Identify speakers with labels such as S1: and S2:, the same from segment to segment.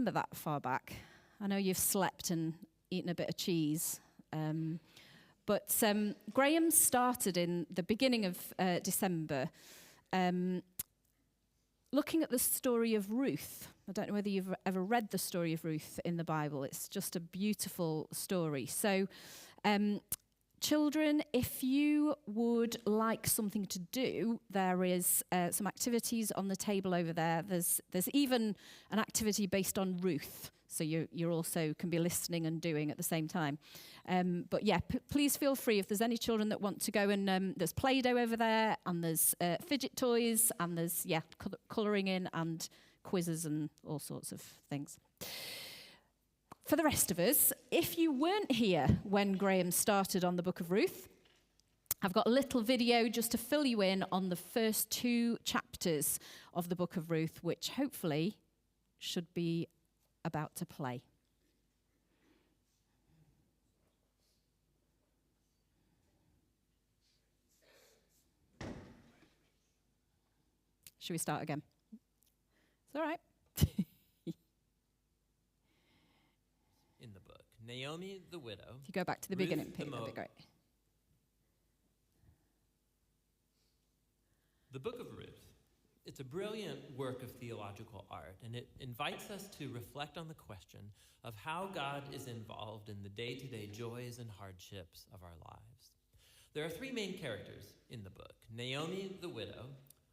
S1: Remember that far back. I know you've slept and eaten a bit of cheese. But Graham started in the beginning of December looking at the story of Ruth. I don't know whether you've ever read the story of Ruth in the Bible. It's just a beautiful story. So, children, if you would like something to do, there is some activities on the table over there. There's even an activity based on Ruth. So you're also can be listening and doing at the same time. But yeah, please feel free if there's any children that want to go. And there's Play-Doh over there, and there's fidget toys, and there's colouring in and quizzes and all sorts of things. For the rest of us, if you weren't here when Graham started on the Book of Ruth, I've got a little video just to fill you in on the first 2 chapters of the Book of Ruth, which hopefully should be about to play. Should we start again? It's all right.
S2: In the book, Naomi the widow.
S1: If you go back to the beginning, Pete, that'd be great.
S2: The Book of Ruth. It's a brilliant work of theological art, and it invites us to reflect on the question of how God is involved in the day-to-day joys and hardships of our lives. There are 3 main characters in the book: Naomi the widow,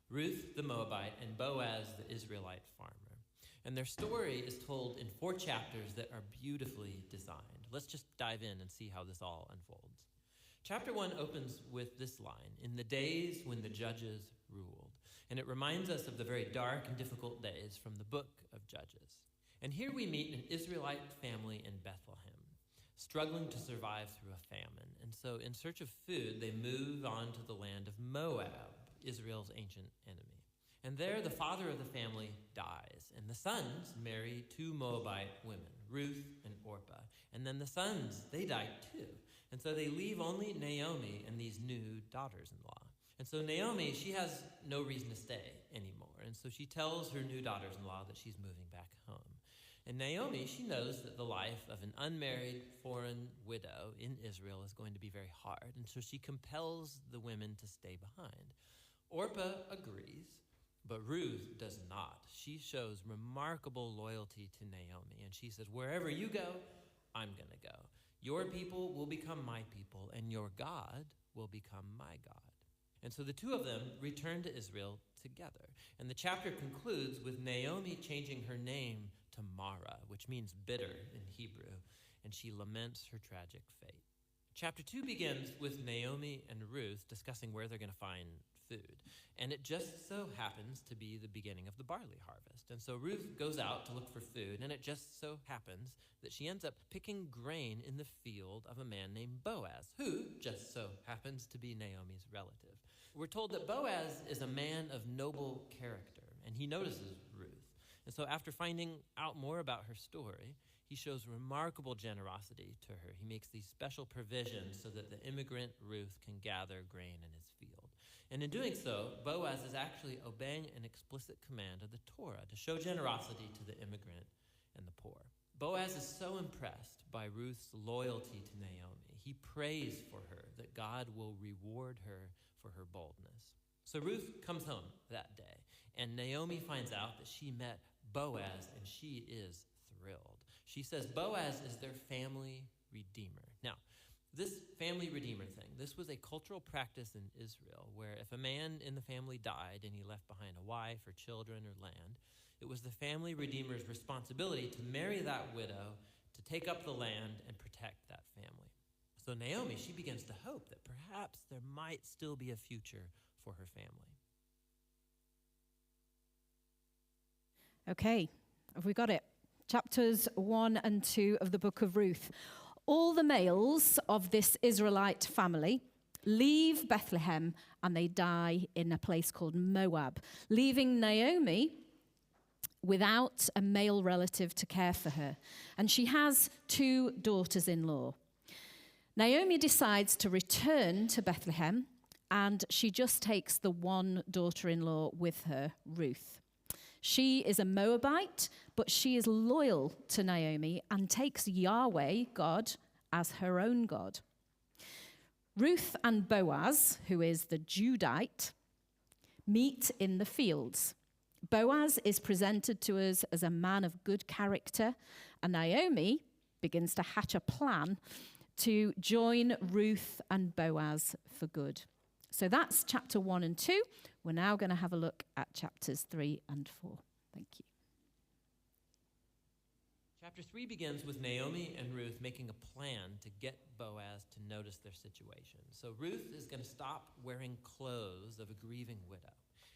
S2: Ruth the Moabite, and Boaz the Israelite farmer. And their story is told in 4 chapters that are beautifully designed. Let's just dive in and see how this all unfolds. Chapter 1 opens with this line: "In the days when the judges ruled." And it reminds us of the very dark and difficult days from the book of Judges. And here we meet an Israelite family in Bethlehem, struggling to survive through a famine. And so in search of food, they move on to the land of Moab, Israel's ancient enemy. And there the father of the family dies, and the sons marry 2 Moabite women, Ruth and Orpah. And then the sons, they die too. And so they leave only Naomi and these new daughters-in-law. And so Naomi, she has no reason to stay anymore. And so she tells her new daughters-in-law that she's moving back home. And Naomi, she knows that the life of an unmarried foreign widow in Israel is going to be very hard. And so she compels the women to stay behind. Orpah agrees, but Ruth does not. She shows remarkable loyalty to Naomi. And she says, "Wherever you go, I'm going to go. Your people will become my people, and your God will become my God." And so the 2 of them return to Israel together. And the chapter concludes with Naomi changing her name to Mara, which means bitter in Hebrew, and she laments her tragic fate. Chapter 2 begins with Naomi and Ruth discussing where they're going to find food. And it just so happens to be the beginning of the barley harvest. And so Ruth goes out to look for food, and it just so happens that she ends up picking grain in the field of a man named Boaz, who just so happens to be Naomi's relative. We're told that Boaz is a man of noble character, and he notices Ruth. And so after finding out more about her story, he shows remarkable generosity to her. He makes these special provisions so that the immigrant Ruth can gather grain in his field. And in doing so, Boaz is actually obeying an explicit command of the Torah to show generosity to the immigrant and the poor. Boaz is so impressed by Ruth's loyalty to Naomi. He prays for her that God will reward her for her boldness. So Ruth comes home that day, and Naomi finds out that she met Boaz, and she is thrilled. She says Boaz is their family redeemer. Now, this family redeemer thing, this was a cultural practice in Israel where if a man in the family died and he left behind a wife or children or land, it was the family redeemer's responsibility to marry that widow, to take up the land and protect that family. So Naomi, she begins to hope that perhaps there might still be a future for her family.
S1: Okay, have we got it? Chapters 1 and 2 of the Book of Ruth. All the males of this Israelite family leave Bethlehem and they die in a place called Moab, leaving Naomi without a male relative to care for her. And she has 2 daughters-in-law. Naomi decides to return to Bethlehem, and she just takes the one daughter-in-law with her, Ruth. She is a Moabite, but she is loyal to Naomi and takes Yahweh, God, as her own God. Ruth and Boaz, who is the Judite, meet in the fields. Boaz is presented to us as a man of good character, and Naomi begins to hatch a plan to join Ruth and Boaz for good. So that's chapter 1 and 2. We're now going to have a look at chapters 3 and 4. Thank you.
S2: Chapter 3 begins with Naomi and Ruth making a plan to get Boaz to notice their situation. So Ruth is going to stop wearing clothes of a grieving widow,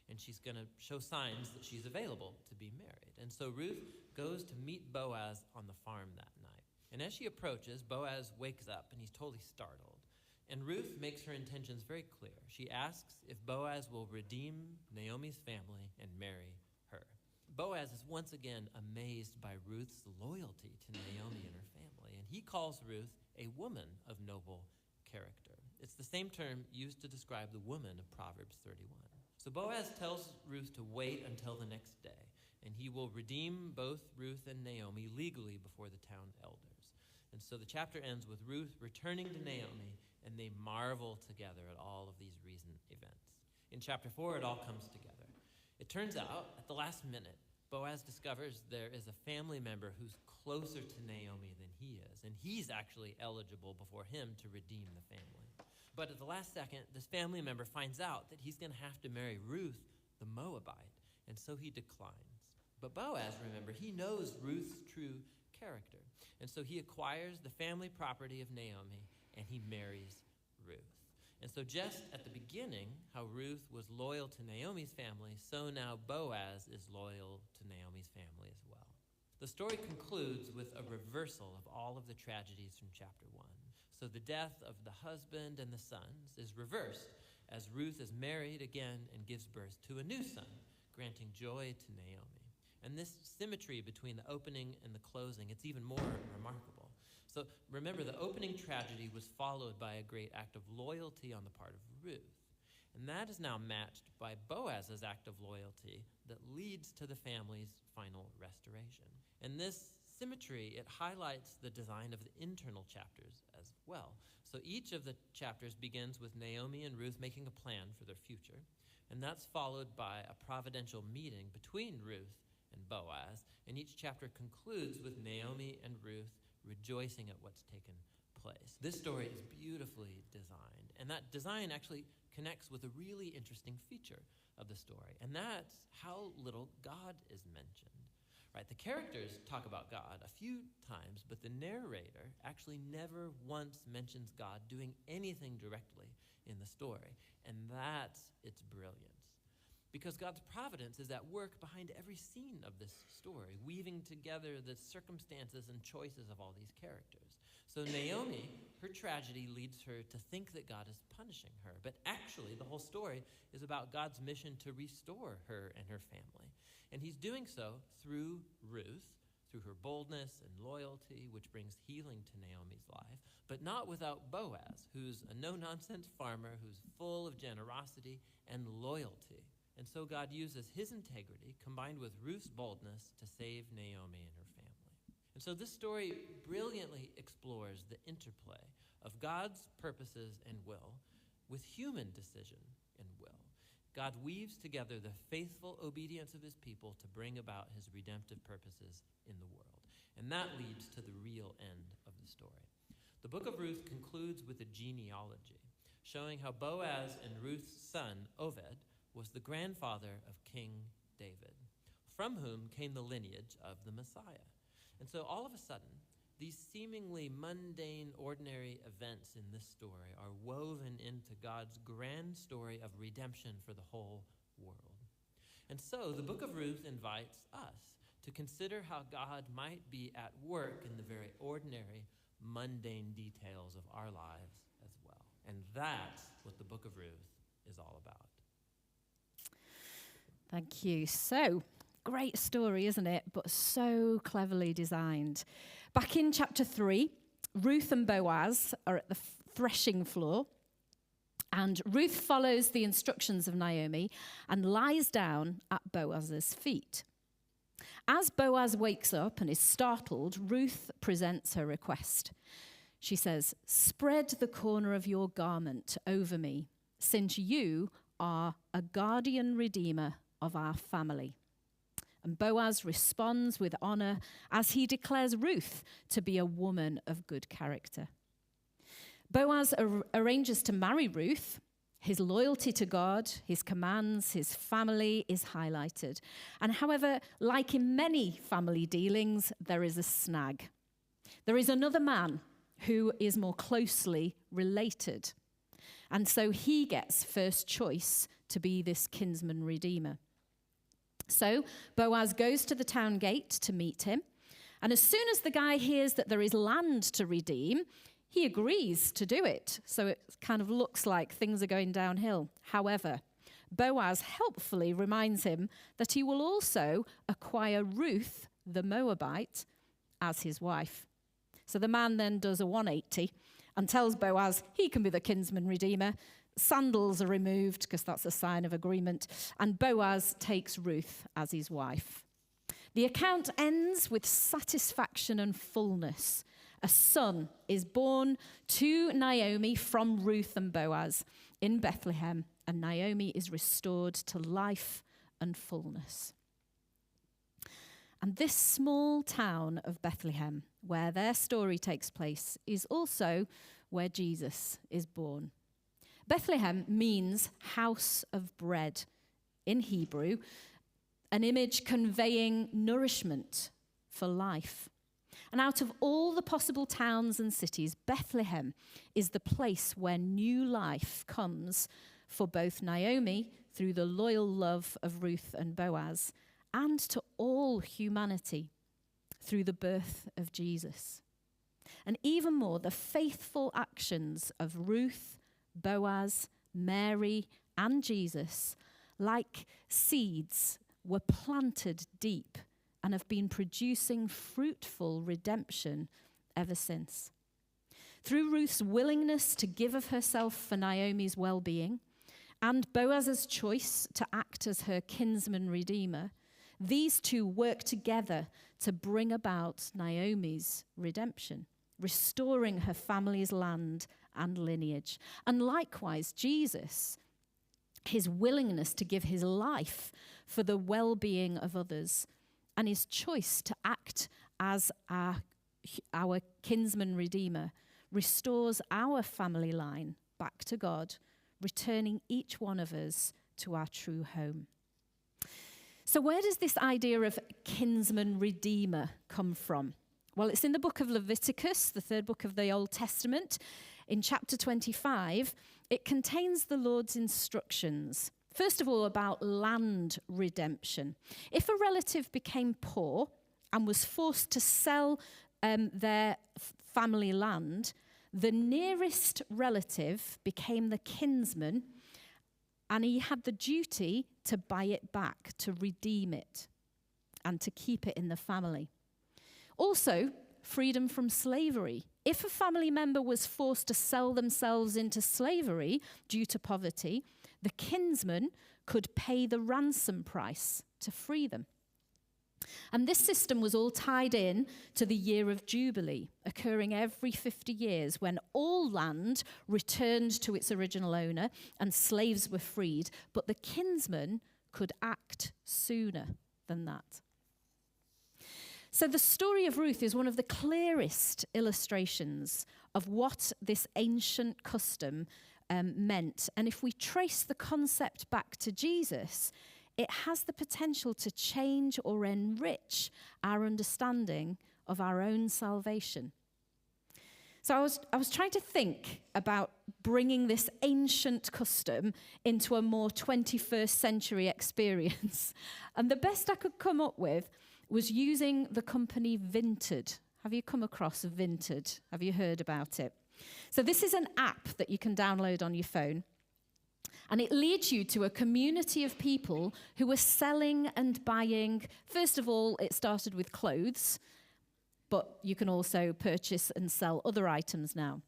S2: and she's going to show signs that she's available to be married. And so Ruth goes to meet Boaz on the farm that night. And as she approaches, Boaz wakes up, and he's totally startled. And Ruth makes her intentions very clear. She asks if Boaz will redeem Naomi's family and marry her. Boaz is once again amazed by Ruth's loyalty to Naomi and her family, and he calls Ruth a woman of noble character. It's the same term used to describe the woman of Proverbs 31. So Boaz tells Ruth to wait until the next day, and he will redeem both Ruth and Naomi legally before the town elders. And so the chapter ends with Ruth returning to Naomi, and they marvel together at all of these recent events. In chapter 4, it all comes together. It turns out, at the last minute, Boaz discovers there is a family member who's closer to Naomi than he is, and he's actually eligible before him to redeem the family. But at the last second, this family member finds out that he's going to have to marry Ruth, the Moabite, and so he declines. But Boaz, remember, he knows Ruth's true character, and so he acquires the family property of Naomi, and he marries Ruth. And so just at the beginning, how Ruth was loyal to Naomi's family, so now Boaz is loyal to Naomi's family as well. The story concludes with a reversal of all of the tragedies from chapter 1. So the death of the husband and the sons is reversed as Ruth is married again and gives birth to a new son, granting joy to Naomi. And this symmetry between the opening and the closing, it's even more remarkable. So remember, the opening tragedy was followed by a great act of loyalty on the part of Ruth. And that is now matched by Boaz's act of loyalty that leads to the family's final restoration. And this symmetry, it highlights the design of the internal chapters as well. So each of the chapters begins with Naomi and Ruth making a plan for their future. And that's followed by a providential meeting between Ruth and Boaz. And each chapter concludes with Naomi and Ruth rejoicing at what's taken place. This story is beautifully designed, and that design actually connects with a really interesting feature of the story, and that's how little God is mentioned. Right? The characters talk about God a few times, but the narrator actually never once mentions God doing anything directly in the story, and that's its brilliance. Because God's providence is at work behind every scene of this story, weaving together the circumstances and choices of all these characters. So Naomi, her tragedy leads her to think that God is punishing her. But actually, the whole story is about God's mission to restore her and her family. And he's doing so through Ruth, through her boldness and loyalty, which brings healing to Naomi's life, but not without Boaz, who's a no-nonsense farmer who's full of generosity and loyalty. And so God uses his integrity combined with Ruth's boldness to save Naomi and her family. And so this story brilliantly explores the interplay of God's purposes and will with human decision and will. God weaves together the faithful obedience of his people to bring about his redemptive purposes in the world. And that leads to the real end of the story. The Book of Ruth concludes with a genealogy, showing how Boaz and Ruth's son, Oved, was the grandfather of King David, from whom came the lineage of the Messiah. And so all of a sudden, these seemingly mundane, ordinary events in this story are woven into God's grand story of redemption for the whole world. And so the Book of Ruth invites us to consider how God might be at work in the very ordinary, mundane details of our lives as well. And that's what the Book of Ruth is all about.
S1: Thank you. So, great story, isn't it? But so cleverly designed. Back in chapter 3, Ruth and Boaz are at the threshing floor, and Ruth follows the instructions of Naomi and lies down at Boaz's feet. As Boaz wakes up and is startled, Ruth presents her request. She says, "Spread the corner of your garment over me, since you are a guardian redeemer of our family." And Boaz responds with honor as he declares Ruth to be a woman of good character. Boaz arranges to marry Ruth. His loyalty to God, his commands, his family is highlighted. And however, like in many family dealings, there is a snag. There is another man who is more closely related. And so he gets first choice to be this kinsman redeemer. So Boaz goes to the town gate to meet him. And as soon as the guy hears that there is land to redeem, he agrees to do it. So it kind of looks like things are going downhill. However, Boaz helpfully reminds him that he will also acquire Ruth, the Moabite, as his wife. So the man then does a 180 and tells Boaz he can be the kinsman redeemer. Sandals are removed because that's a sign of agreement. And Boaz takes Ruth as his wife. The account ends with satisfaction and fullness. A son is born to Naomi from Ruth and Boaz in Bethlehem, and Naomi is restored to life and fullness. And this small town of Bethlehem, where their story takes place, is also where Jesus is born. Bethlehem means house of bread in Hebrew, an image conveying nourishment for life. And out of all the possible towns and cities, Bethlehem is the place where new life comes for both Naomi through the loyal love of Ruth and Boaz, and to all humanity through the birth of Jesus. And even more, the faithful actions of Ruth, Boaz, Mary, and Jesus, like seeds, were planted deep and have been producing fruitful redemption ever since. Through Ruth's willingness to give of herself for Naomi's well-being, and Boaz's choice to act as her kinsman redeemer, these two work together to bring about Naomi's redemption, restoring her family's land and lineage. And likewise, Jesus, his willingness to give his life for the well-being of others, and his choice to act as our kinsman redeemer restores our family line back to God, returning each one of us to our true home. So where does this idea of kinsman redeemer come from? Well, it's in the book of Leviticus, the third book of the Old Testament. In chapter 25, it contains the Lord's instructions. First of all, about land redemption. If a relative became poor and was forced to sell their family land, the nearest relative became the kinsman, and he had the duty to buy it back, to redeem it, and to keep it in the family. Also, freedom from slavery. If a family member was forced to sell themselves into slavery due to poverty, the kinsman could pay the ransom price to free them. And this system was all tied in to the year of Jubilee, occurring every 50 years when all land returned to its original owner and slaves were freed, but the kinsman could act sooner than that. So the story of Ruth is one of the clearest illustrations of what this ancient custom meant. And if we trace the concept back to Jesus, it has the potential to change or enrich our understanding of our own salvation. So I was trying to think about bringing this ancient custom into a more 21st century experience. And the best I could come up with was using the company Vinted. Have you come across Vinted? Have you heard about it? So this is an app that you can download on your phone. And it leads you to a community of people who are selling and buying. First of all, it started with clothes, but you can also purchase and sell other items now.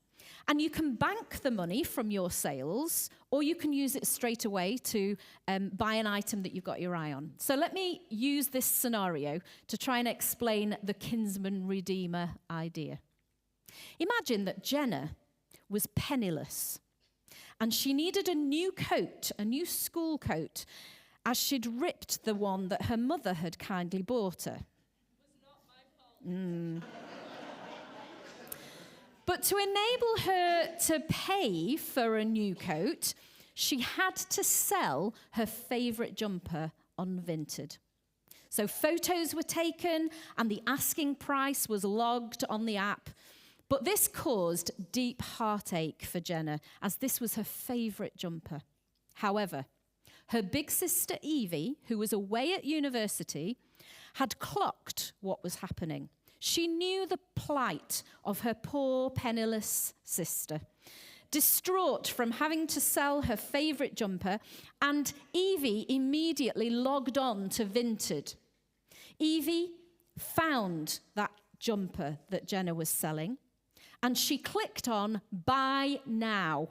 S1: And you can bank the money from your sales, or you can use it straight away to buy an item that you've got your eye on. So let me use this scenario to try and explain the kinsman redeemer idea. Imagine that Jenna was penniless, and she needed a new coat, a new school coat, as she'd ripped the one that her mother had kindly bought her.
S3: It was not my fault.
S1: But to enable her to pay for a new coat, she had to sell her favourite jumper on Vinted. So photos were taken and the asking price was logged on the app. But this caused deep heartache for Jenna, as this was her favourite jumper. However, her big sister Evie, who was away at university, had clocked what was happening. She knew the plight of her poor, penniless sister, distraught from having to sell her favourite jumper, and Evie immediately logged on to Vinted. Evie found that jumper that Jenna was selling, and she clicked on Buy Now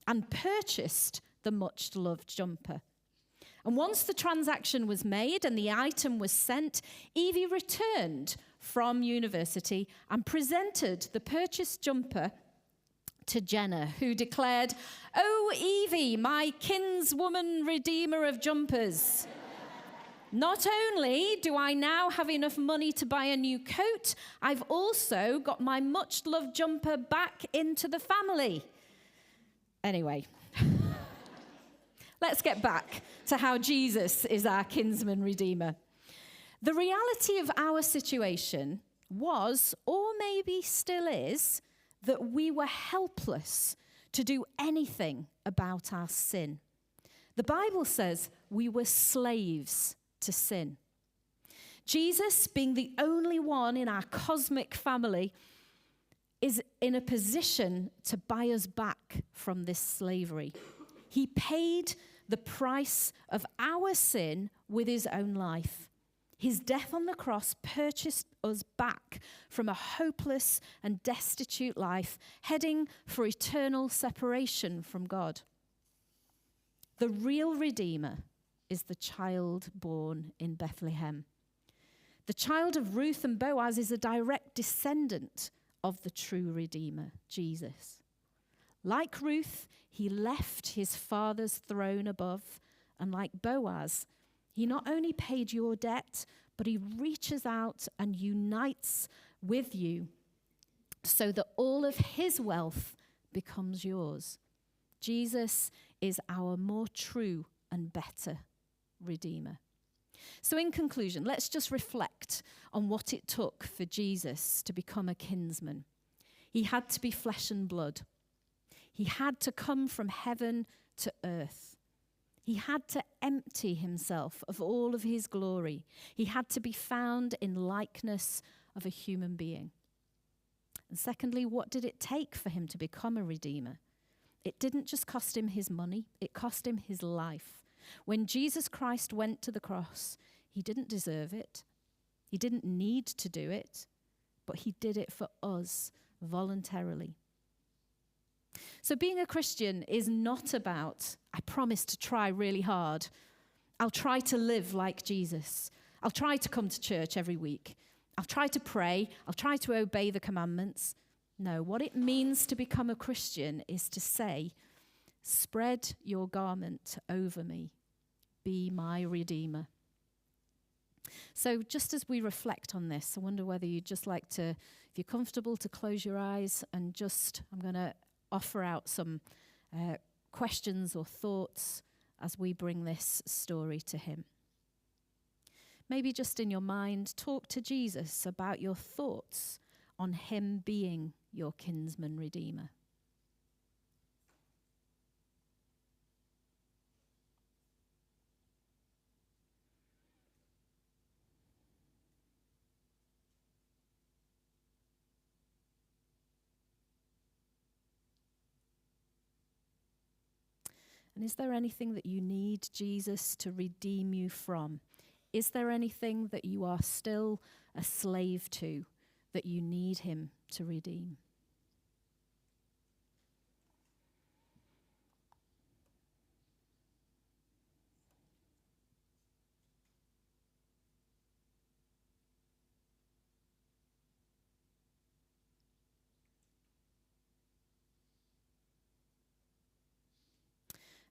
S1: and purchased the much-loved jumper. And once the transaction was made and the item was sent, Evie returned from university and presented the purchased jumper to Jenna, who declared, "Oh, Evie, my kinswoman redeemer of jumpers. Not only do I now have enough money to buy a new coat, I've also got my much-loved jumper back into the family." Anyway, let's get back to how Jesus is our kinsman redeemer. The reality of our situation was, or maybe still is, that we were helpless to do anything about our sin. The Bible says we were slaves to sin. Jesus, being the only one in our cosmic family, is in a position to buy us back from this slavery. He paid the price of our sin with his own life. His death on the cross purchased us back from a hopeless and destitute life, heading for eternal separation from God. The real Redeemer is the child born in Bethlehem. The child of Ruth and Boaz is a direct descendant of the true Redeemer, Jesus. Like Ruth, he left his father's throne above, and like Boaz, he not only paid your debt, but he reaches out and unites with you so that all of his wealth becomes yours. Jesus is our more true and better Redeemer. So in conclusion, let's just reflect on what it took for Jesus to become a kinsman. He had to be flesh and blood. He had to come from heaven to earth. He had to empty himself of all of his glory. He had to be found in likeness of a human being. And secondly, what did it take for him to become a redeemer? It didn't just cost him his money, it cost him his life. When Jesus Christ went to the cross, he didn't deserve it. He didn't need to do it, but he did it for us voluntarily. So being a Christian is not about, I promise to try really hard. I'll try to live like Jesus. I'll try to come to church every week. I'll try to pray. I'll try to obey the commandments. No, what it means to become a Christian is to say, spread your garment over me. Be my Redeemer. So just as we reflect on this, I wonder whether you'd just like to, if you're comfortable, to close your eyes and just, I'm going to offer out some questions or thoughts as we bring this story to him. Maybe just in your mind, talk to Jesus about your thoughts on him being your kinsman redeemer. And is there anything that you need Jesus to redeem you from? Is there anything that you are still a slave to that you need him to redeem?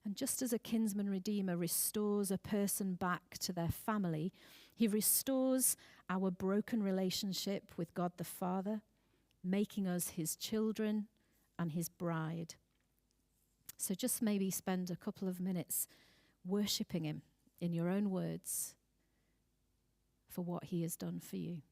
S1: And just as a kinsman redeemer restores a person back to their family, he restores our broken relationship with God the Father, making us his children and his bride. So just maybe spend a couple of minutes worshipping him in your own words for what he has done for you.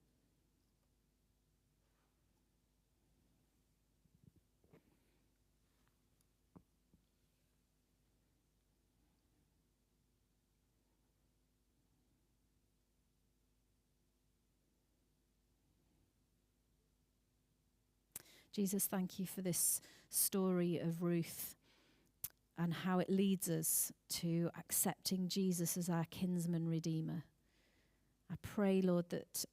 S1: Jesus, thank you for this story of Ruth and how it leads us to accepting Jesus as our kinsman redeemer. I pray, Lord, that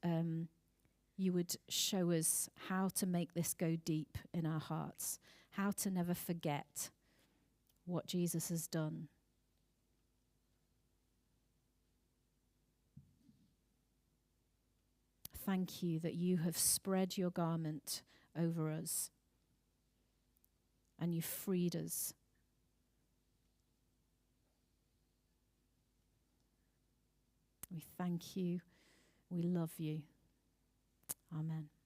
S1: you would show us how to make this go deep in our hearts, how to never forget what Jesus has done. Thank you that you have spread your garment over us and you've freed us. We thank you. We love you. Amen.